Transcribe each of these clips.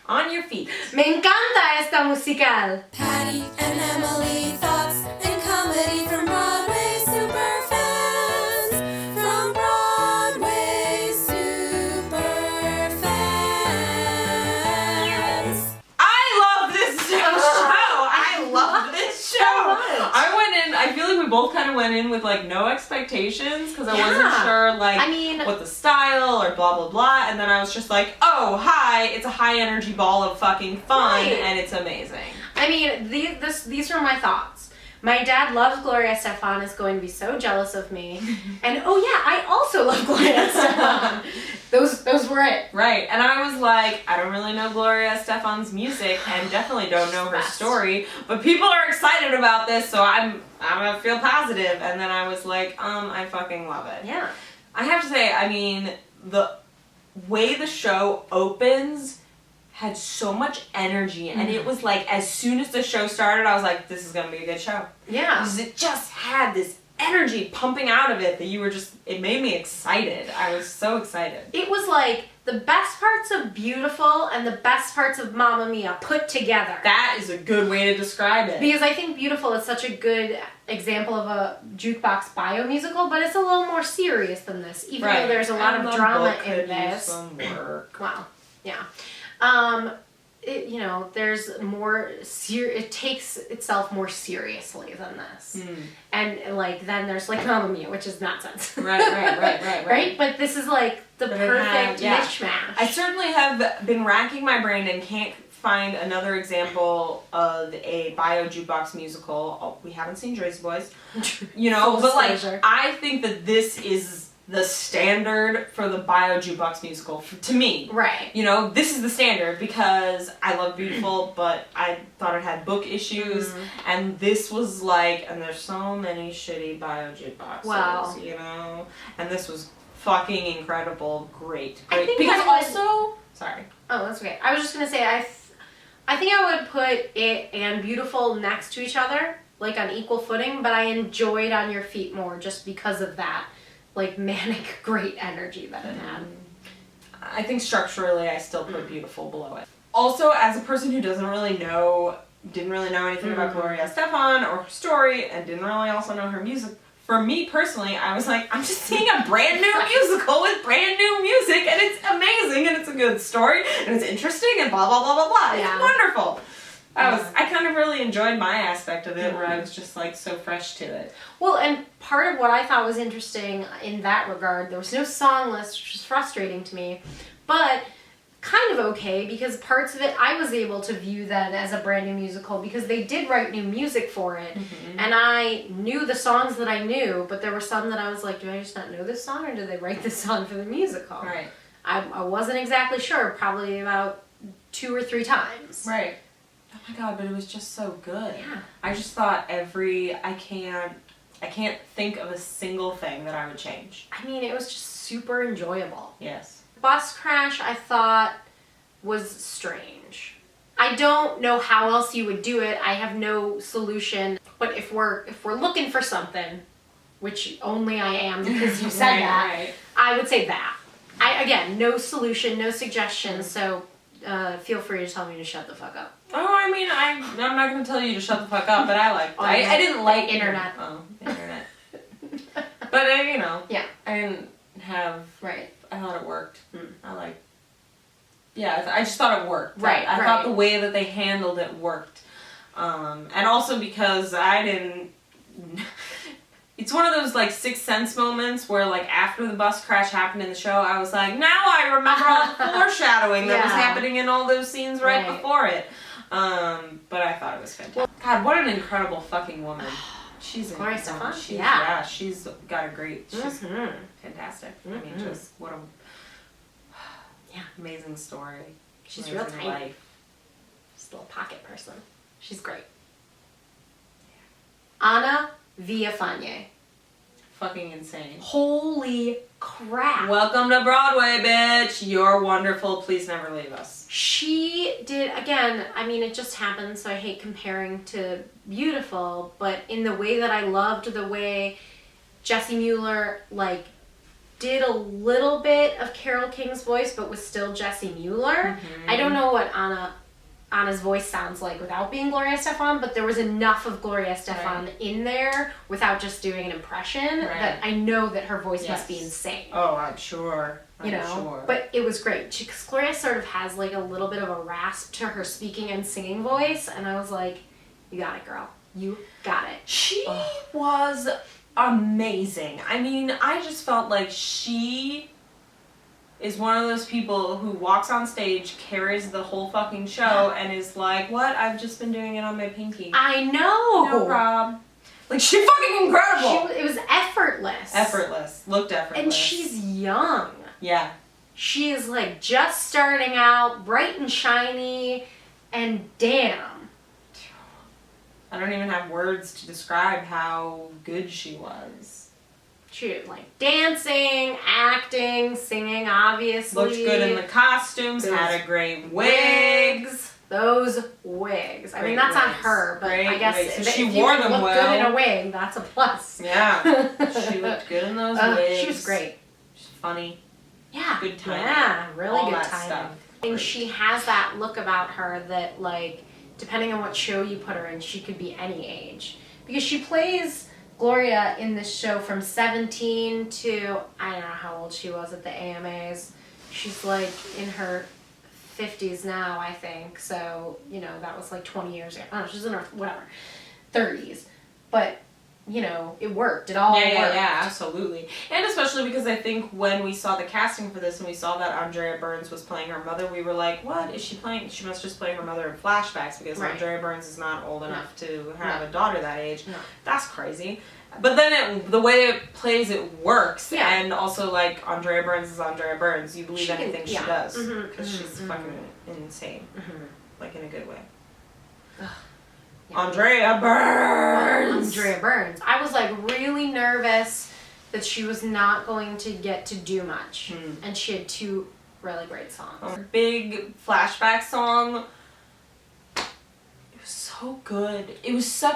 On your feet. Me encanta esta musical. Patty and Emily, thoughts and comedy from Broadway super fans. From Broadway super fans. I love this show. I love this show. I went in, I feel like we both kind of went in with like no expectations because I wasn't sure like what the style or blah blah blah, and then I was just like, oh hi, it's a high energy ball of fucking fun and it's amazing. I mean, these are my thoughts. My dad loves Gloria Estefan, is going to be so jealous of me. And oh yeah, I also love Gloria Estefan. Those were it. Right, and I was like, I don't really know Gloria Estefan's music and definitely don't know her story, but people are excited about this, so I'm gonna feel positive. And then I was like, I fucking love it. Yeah. I have to say, I mean, the way the show opens had so much energy, and it was like, as soon as the show started, I was like, this is gonna be a good show. Yeah. Because it just had this energy pumping out of it that you were just, it made me excited. I was so excited. It was like the best parts of Beautiful and the best parts of Mamma Mia put together. That is a good way to describe it. Because I think Beautiful is such a good example of a jukebox bio musical, but it's a little more serious than this, even though there's a lot of drama in this. Some work. Wow. Yeah. There's more it takes itself more seriously than this. And like then there's like Mamma Mia, which is nonsense. Right? But this is like the perfect mishmash. I certainly have been racking my brain and can't find another example of a bio jukebox musical. Oh, we haven't seen Jersey Boys. But like I think that this is the standard for the bio jukebox musical to me. Right. This is the standard because I love Beautiful, but I thought it had book issues, and this was like, and there's so many shitty bio jukeboxes, and this was fucking incredible, great. Because sorry. Oh, that's okay. I was just gonna say, I think I would put it and Beautiful next to each other, like on equal footing, but I enjoyed On Your Feet more just because of that. Like manic, great energy that it had. I think structurally I still put Beautiful below it. Also, as a person who didn't really know anything about Gloria Estefan or her story, and didn't really also know her music, for me personally, I was like, I'm just seeing a brand new musical with brand new music, and it's amazing, and it's a good story, and it's interesting, and blah, blah, blah, blah, blah. It's wonderful. I kind of really enjoyed my aspect of it, where I was just like so fresh to it. Well, and part of what I thought was interesting in that regard, there was no song list, which was frustrating to me, but kind of okay, because parts of it I was able to view then as a brand new musical, because they did write new music for it, and I knew the songs that I knew, but there were some that I was like, do I just not know this song, or did they write this song for the musical? Right. I wasn't exactly sure, probably about 2 or 3 times. Right. Oh my god, but it was just so good. Yeah. I just thought I can't think of a single thing that I would change. I mean, it was just super enjoyable. Yes. Bus crash, I thought, was strange. I don't know how else you would do it. I have no solution. But if we're looking for something, which only I am because you said I would say that. Again, no solution, no suggestions, so feel free to tell me to shut the fuck up. Oh, I mean, I'm not going to tell you to shut the fuck up, but I didn't like internet. Internet. But, Yeah. I didn't have... Right. I thought it worked. I just thought it worked. Right, I thought the way that they handled it worked. And also because I didn't... It's one of those, like, Sixth Sense moments where, like, after the bus crash happened in the show, I was like, now I remember all the foreshadowing that was happening in all those scenes right before it. But I thought it was fantastic. God, what an incredible fucking woman. She's Gloria Estefan? She's got a great, she's fantastic. I mean, just what a amazing story. She's amazing real tiny. Life. She's a little pocket person. She's great. Anna Villafañe. Fucking insane. Holy crap. Welcome to Broadway, bitch. You're wonderful. Please never leave us. She did, again, I mean, it just happened, so I hate comparing to Beautiful, but in the way that I loved the way Jessie Mueller, like, did a little bit of Carole King's voice, but was still Jessie Mueller. I don't know what Anna's voice sounds like without being Gloria Estefan, but there was enough of Gloria Estefan in there without just doing an impression that I know that her voice must be insane. Oh, I'm sure. You know, but it was great because Gloria sort of has like a little bit of a rasp to her speaking and singing voice, and I was like, you got it, girl. You got it. She was amazing. I mean, I just felt like she is one of those people who walks on stage, carries the whole fucking show, and is like, what? I've just been doing it on my pinky. I know. No problem. Like, she's fucking incredible. It was effortless. Effortless. Looked effortless. And she's young. Yeah. She is like just starting out, bright and shiny, and damn. I don't even have words to describe how good she was. She was like dancing, acting, singing, obviously. Looked good in the costumes, had a great wigs. Those wigs. I mean, that's on her, but I guess if she you wore can them look well. good in a wig, that's a plus. Yeah. She looked good in those wigs. She was great. She's funny. Yeah. Good timing. Yeah, really All good that timing. stuff. And she has that look about her that, like, depending on what show you put her in, she could be any age. Because she plays Gloria in this show from 17 to, I don't know how old she was at the AMAs. She's, like, in her 50s now, I think. So, you know, that was, like, 20 years ago. I don't know, she's in her, whatever, 30s. But, you know, it worked. It all worked. Yeah, absolutely. And especially because I think when we saw the casting for this and we saw that Andrea Burns was playing her mother, we were like, what is she playing? She must just play her mother in flashbacks because Andrea Burns is not old enough to have a daughter that age. No. That's crazy. But then the way it plays, it works. Yeah. And also, like, Andrea Burns is Andrea Burns. You believe anything she does because she's fucking insane. Like, in a good way. Yeah. Andrea Burns! Andrea Burns. I was like really nervous that she was not going to get to do much. And she had two really great songs. Big flashback song. It was so good. It was so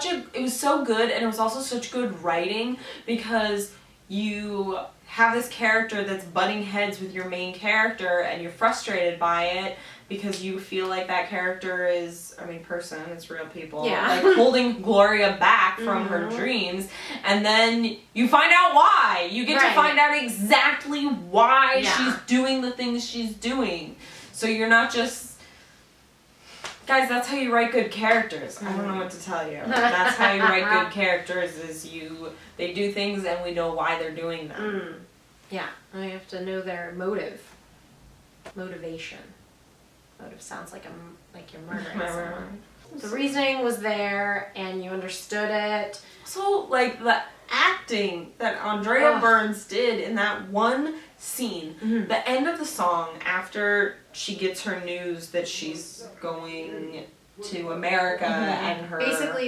good, and it was also such good writing because you have this character that's butting heads with your main character and you're frustrated by it because you feel like that character is, it's real people, like holding Gloria back from her dreams, and then you find out why. You get to find out exactly why she's doing the things she's doing. So you're not just... Guys, that's how you write good characters. I don't know what to tell you. That's how you write good characters, is they do things and we know why they're doing them. Yeah, and we have to know their motivation. Motive sounds like you're murdering someone. The reasoning was there, and you understood it. So, like, the acting that Andrea Burns did in that one scene, the end of the song, after she gets her news that she's going to America and her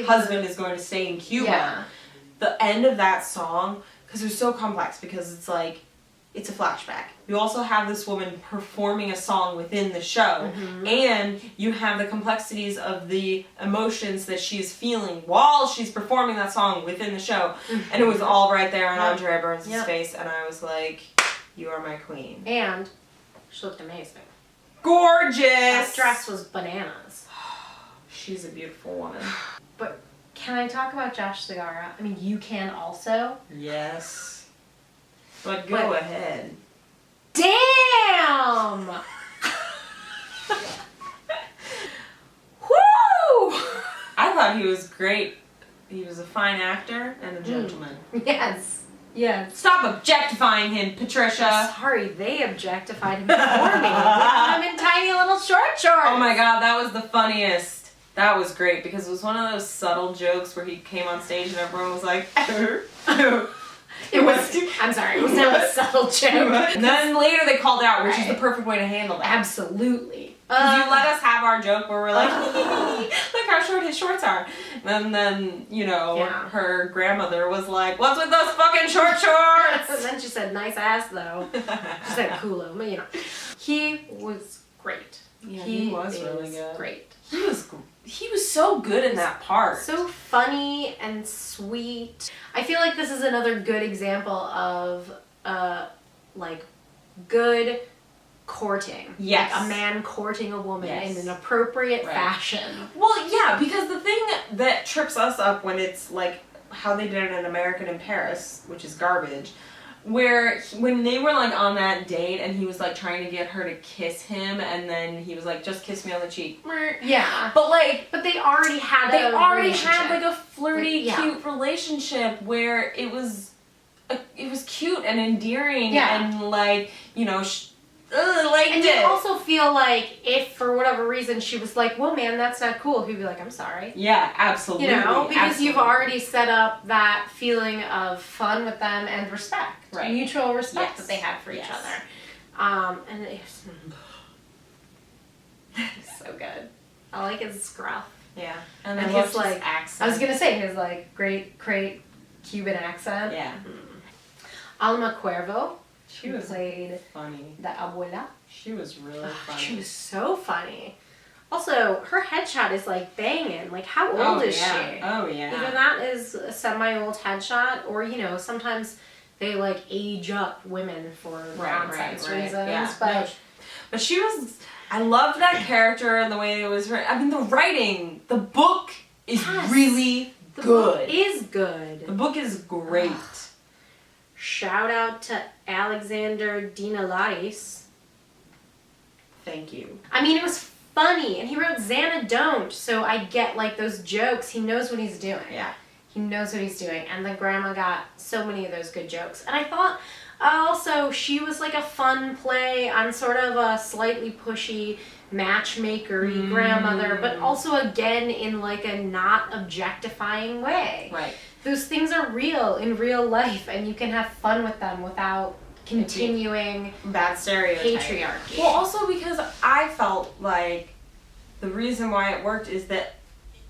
husband is going to stay in Cuba, the end of that song, because it was so complex, because it's like, it's a flashback. You also have this woman performing a song within the show, and you have the complexities of the emotions that she's feeling while she's performing that song within the show, and it was all right there on Andrea Burns' face, and I was like, you are my queen. And she looked amazing. Gorgeous! That dress was bananas. She's a beautiful woman. But can I talk about Josh Segarra? I mean, you can also. Yes. But go ahead. Damn! Woo! I thought he was great. He was a fine actor and a gentleman. Yes. Yes. Stop objectifying him, Patricia. Sorry, they objectified him before me. I'm in tiny little short shorts. Oh my god, that was the funniest. That was great because it was one of those subtle jokes where he came on stage and everyone was like, It was, I'm sorry, it was not a subtle joke. And then later they called out, which is the perfect way to handle that. Absolutely. Because you let us have our joke where we're like, look how short his shorts are. And then, her grandmother was like, what's with those fucking short shorts? And then she said, nice ass though. She said culo, but He was great. Yeah, he was really good. Great. He was so good in that part. So funny and sweet. I feel like this is another good example of like good courting. Yes. Like a man courting a woman Yes. in an appropriate Right. fashion. Well, yeah, because the thing that trips us up when it's like how they did it in American in Paris, which is garbage, where when they were like on that date and he was like trying to get her to kiss him and then he was like, just kiss me on the cheek. Yeah. But like, But they already had they a already relationship. had like a flirty, Like, yeah. cute relationship where it was cute and endearing Yeah. and like, you know, liked And it. you also feel like if for whatever reason she was like, well, man, that's not cool, he'd be like, I'm sorry. Yeah, absolutely. You know, because you've absolutely. already set up that feeling of fun with them and respect. Right. Mutual respect Yes. that they had for each Yes. other. And it's so good. I like his scruff. Yeah, and And I he's love his like- accent. I was gonna say his like great Cuban accent. Yeah, Alma Cuervo, she who was played funny. the abuela. She was really funny. She was so funny. Also, her headshot is like banging. Like, how old Oh, is yeah. she? Oh yeah. Either that is a semi-old headshot, or you know, sometimes they like age up women for nonsense reasons. Yeah. But No, but she was. I loved that character and the way it was written. I mean, the writing, the book is Yes. really the good. book is good. The book is great. Shout out to Alexander Dinelaris. Thank you. I mean, it was funny, and he wrote Xana Don't, so I get like those jokes. He knows what he's doing. Yeah. He knows what he's doing, and the grandma got so many of those good jokes. And I thought also she was like a fun play on sort of a slightly pushy matchmaker-y grandmother, but also again in like a not objectifying way. Right. Those things are real in real life, and you can have fun with them without continuing Bad stereotype. patriarchy. Well, also because I felt like the reason why it worked is that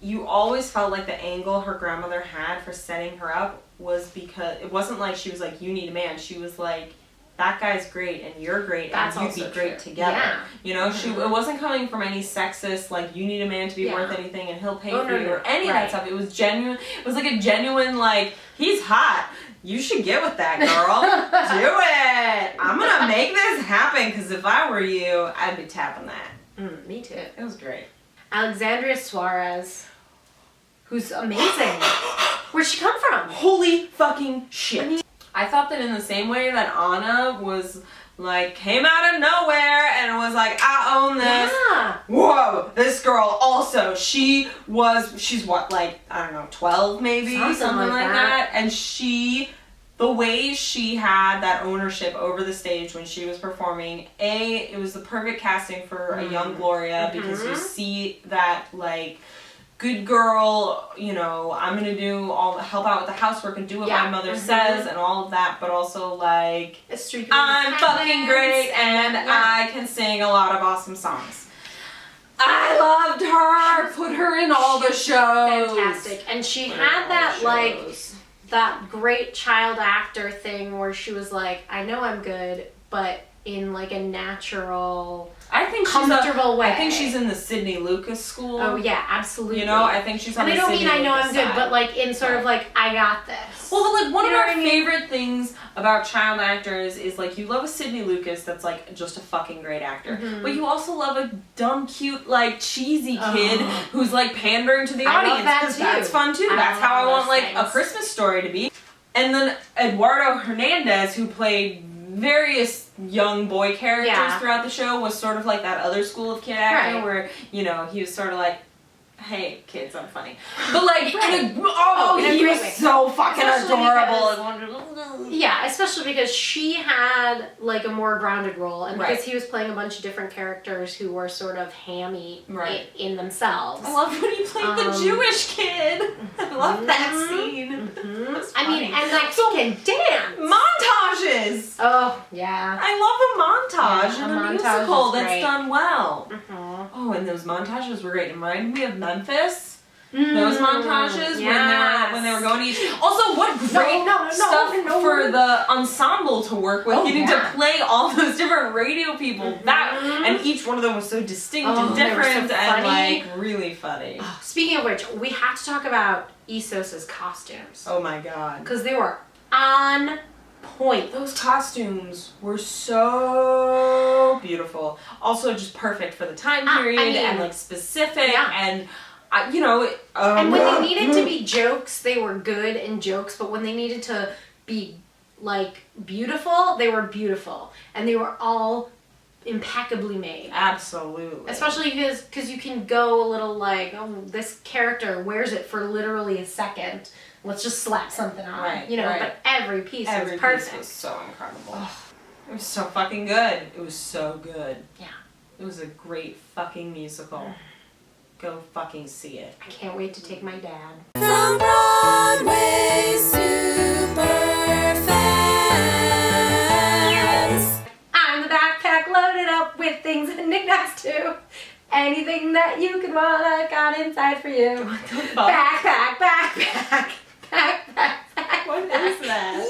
you always felt like the angle her grandmother had for setting her up was because it wasn't like she was like, you need a man. She was like, that guy's great and you're great That's and you'd be also great true. together. Yeah. You know, it wasn't coming from any sexist, like, you need a man to be Yeah. worth anything and he'll pay Oh, for no, you no. or any of Right. that stuff. It was genuine. It was like a genuine, like, he's hot. You should get with that girl. Do it. I'm going to make this happen because if I were you, I'd be tapping that. Me too. It was great. Alexandria Suarez, who's amazing. Where'd she come from? Holy fucking shit. I thought that in the same way that Anna was like, came out of nowhere and was like, I own this. Yeah. Whoa, this girl also, she's what, like, I don't know, 12 maybe? Something like that. And the way she had that ownership over the stage when she was performing, it was the perfect casting for a young Gloria because you see that, like, good girl, you know, I'm gonna help out with the housework and do what my mother says and all of that, but also like, I'm fucking great and I can sing a lot of awesome songs. I loved her. Put her in all the shows. Fantastic. And she had that that great child actor thing where she was like, I know I'm good, but in like a natural, comfortable way. I think she's in the Sydney Lucas school. Oh yeah, absolutely. You know, I think she's on and the I don't Sydney mean I know Lucas I'm good, side. but like in sort of like, I got this. Well, but like one You of know our what I mean? favorite things about child actors is like you love a Sydney Lucas that's like just a fucking great actor, but you also love a dumb, cute, like cheesy kid who's like pandering to the I love audience that because too. that's fun too. I That's how I love want those like a things. Christmas Story to be. And then Eduardo Hernandez, who played various young boy characters throughout the show, was sort of like that other school of kid actor where, you know, he was sort of like, hey kids, I'm funny. But like, in a he great was way. so fucking Especially adorable. Yeah, especially because she had like a more grounded role, and because Right. he was playing a bunch of different characters who were sort of hammy Right. in themselves. I love when he played the Jewish kid. I love that scene. That's I mean, funny. and like he can dance. Montages. Oh yeah. I love a montage Yeah, in a a montage musical is that's great. done well. Mhm. Oh, and those montages were great. It reminded me of Memphis. Those montages when they were going to each. Also, what great stuff for the ensemble to work with, getting to play all those different radio people. That and each one of them was so distinct and they were so different and funny. like really funny. Speaking of which, we have to talk about Sosa's costumes Oh my god. because they were on point. Those costumes were so beautiful. Also, just perfect for the time period and like specific and. You know, and when they needed to be jokes, they were good in jokes, but when they needed to be, like, beautiful, they were beautiful. And they were all impeccably made. Absolutely. Especially because you can go a little like, oh, this character wears it for literally a second. Let's just slap something on. Right, you know, right. But every piece was perfect. Every piece was so incredible. It was so fucking good. It was so good. Yeah. It was a great fucking musical. Go fucking see it. I can't wait to take my dad. From Broadway Superfans. I'm the backpack loaded up with things and knickknacks too. Anything that you could want, I got inside for you. What the fuck? Backpack, backpack, backpack, backpack. What is that?